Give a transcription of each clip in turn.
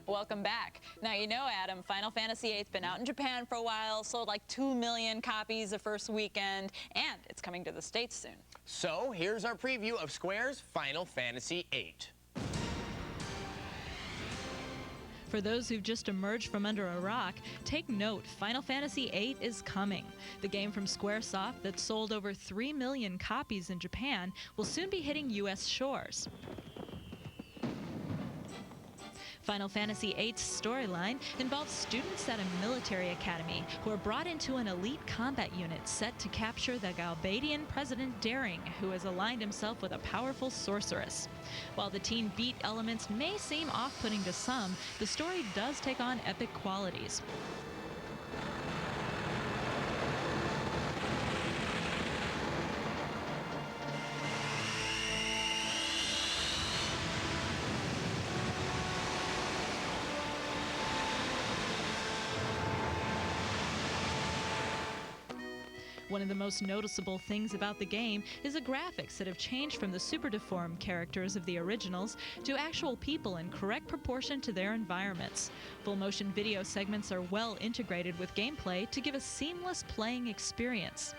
Welcome back. Now, you know, Adam, Final Fantasy VIII's been out in Japan for a while, sold like 2 million copies the first weekend, and it's coming to the States soon. So here's our preview of Square's Final Fantasy VIII. For those who've just emerged from under a rock, take note, Final Fantasy VIII is coming. The game from Squaresoft that sold over 3 million copies in Japan will soon be hitting U.S. shores. Final Fantasy VIII's storyline involves students at a military academy who are brought into an elite combat unit set to capture the Galbadian President Daring, who has aligned himself with a powerful sorceress. While the teen beat elements may seem off-putting to some, the story does take on epic qualities. One of the most noticeable things about the game is the graphics that have changed from the super deformed characters of the originals to actual people in correct proportion to their environments. Full motion video segments are well integrated with gameplay to give a seamless playing experience.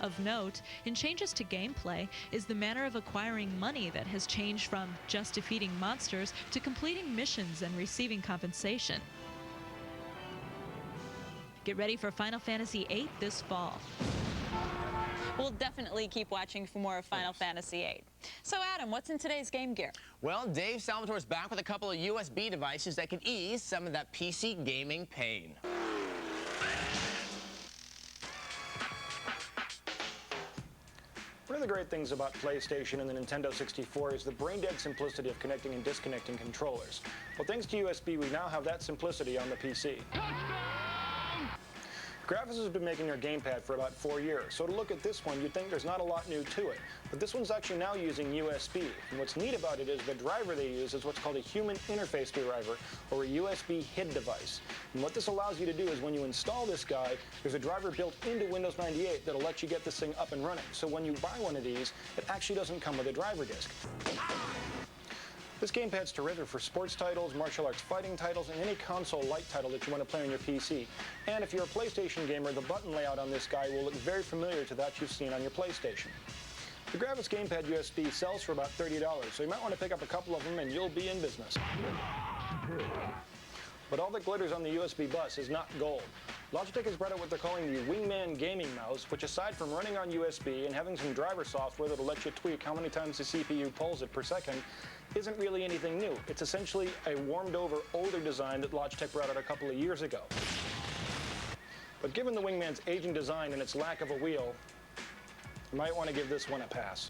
Of note, in changes to gameplay, is the manner of acquiring money that has changed from just defeating monsters to completing missions and receiving compensation. Get ready for Final Fantasy VIII this fall. We'll definitely keep watching for more of Final Fantasy VIII. So, Adam, what's in today's Game Gear? Well, Dave Salvatore's back with a couple of USB devices that can ease some of that PC gaming pain. One of the great things about PlayStation and the Nintendo 64 is the brain-dead simplicity of connecting and disconnecting controllers. Well, thanks to USB, we now have that simplicity on the PC. Gravis has been making their Gamepad for about 4 years, so to look at this one, you'd think there's not a lot new to it. But this one's actually now using USB, and what's neat about it is the driver they use is what's called a human interface driver, or a USB HID device. And what this allows you to do is when you install this guy, there's a driver built into Windows 98 that'll let you get this thing up and running. So when you buy one of these, it actually doesn't come with a driver disc. This gamepad's terrific for sports titles, martial arts fighting titles, and any console-like title that you want to play on your PC. And if you're a PlayStation gamer, the button layout on this guy will look very familiar to that you've seen on your PlayStation. The Gravis Gamepad USB sells for about $30, so you might want to pick up a couple of them and you'll be in business. But all that glitters on the USB bus is not gold. Logitech has brought out what they're calling the Wingman gaming mouse, which aside from running on USB and having some driver software that'll let you tweak how many times the CPU pulls it per second, isn't really anything new. It's essentially a warmed-over, older design that Logitech brought out a couple of years ago. But given the Wingman's aging design and its lack of a wheel, you might want to give this one a pass.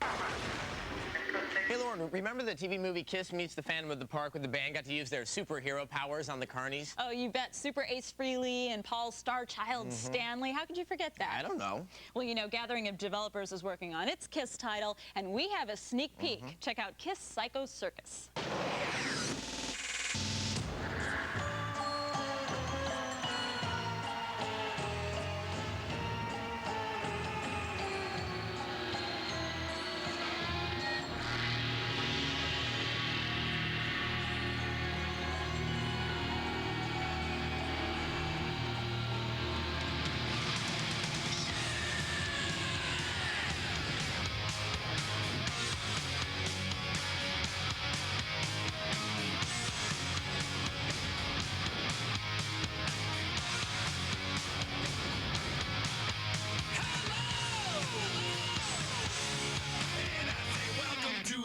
Hey, Lauren, remember the TV movie Kiss Meets the Phantom of the Park where the band got to use their superhero powers on the carnies? Oh, you bet. Super Ace Frehley and Paul Starchild Stanley. How could you forget that? I don't know. Well, you know, Gathering of Developers is working on its Kiss title, and we have a sneak peek. Check out Kiss Psycho Circus.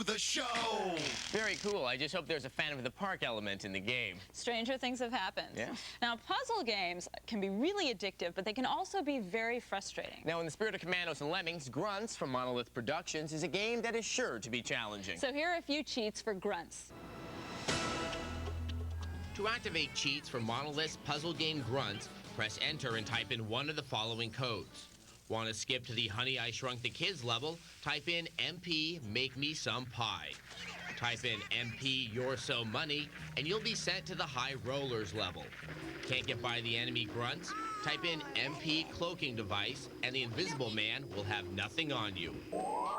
The show. Very cool. I just hope there's a Phantom of the Park element in the game. Stranger things have happened. Yeah. Now, puzzle games can be really addictive, but they can also be very frustrating. Now, in the spirit of Commandos and Lemmings, Gruntz from Monolith Productions is a game that is sure to be challenging. So here are a few cheats for Gruntz. To activate cheats for Monolith's puzzle game Gruntz, press enter and type in one of the following codes. Want to skip to the Honey, I Shrunk the Kids level? Type in MP, make me some pie. Type in MP, you're so money, and you'll be sent to the High Rollers level. Can't get by the enemy Grunts? Type in MP cloaking device, and the Invisible Man will have nothing on you.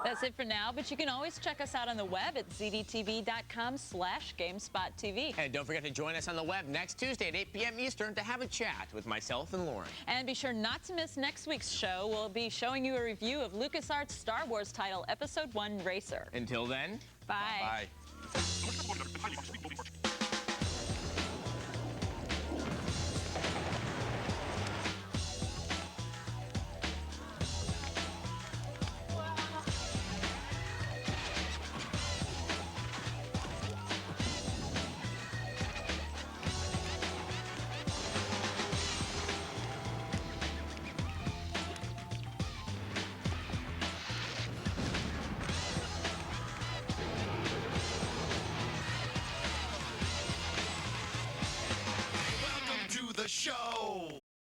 That's it for now, but you can always check us out on the web at zdtv.com/GamespotTV. And don't forget to join us on the web next Tuesday at 8 p.m. Eastern to have a chat with myself and Lauren. And be sure not to miss next week's show. We'll be showing you a review of LucasArts' Star Wars title, Episode 1 Racer. Until then, Bye. bye.